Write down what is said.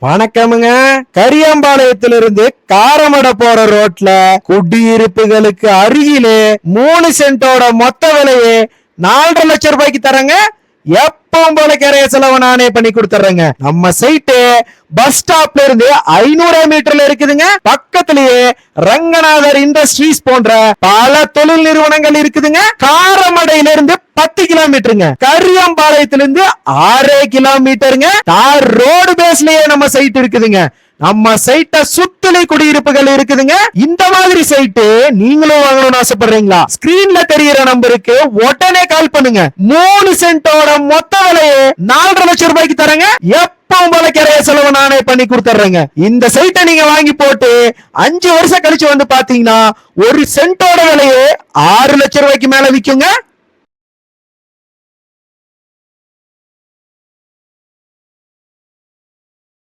வணக்கமுங்க. கரியாம்பாளையத்திலிருந்து காரமடை போற ரோட்ல குடியிருப்புகளுக்கு அருகிலே 3 சென்டோட மொத்த விலையே 4.5 லட்சம் ரூபாய்க்கு தரங்க. எப்பவும் போல கரைய செலவு நானே பண்ணி கொடுத்துறேங்க. நம்ம சைட்டு பஸ் ஸ்டாப்ல இருந்து 500 மீட்டர்ல இருக்குதுங்க. பக்கத்திலேயே ரங்கநாதர் இண்டஸ்ட்ரீஸ் போன்ற பல தொழில் நிறுவனங்கள் இருக்குதுங்க. காரமடையில இருந்து 10 கிலோமீட்டருங்க. கரியாம்பாளையத்திலிருந்து 6 கிலோமீட்டருங்க. தார் ரோடு பேஸ்லயே நம்ம சைட் இருக்குதுங்க. நம்ம சைட்ட சுத்தலை குடியிருப்புகள் இருக்குதுங்க. இந்த மாதிரி சைட்டு நீங்களும் வாங்கணும்னு ஆசைப்படுறீங்களா? ஸ்கிரீன்ல தெரியிற நம்பருக்கு உடனே கால் பண்ணுங்க. 3 சென்டோட மொத்த விலையே 4.5 லட்சம் ரூபாய்க்கு தரங்க. எப்பவும் போல கரைய செலவு நானே பண்ணி கொடுத்துறேங்க. இந்த சைட்டை நீங்க வாங்கி போட்டு 5 வருஷம் கழிச்சு வந்து பாத்தீங்கன்னா 1 சென்டோட விலையே 6 லட்சம் ரூபாய்க்கு மேல விக்குங்க.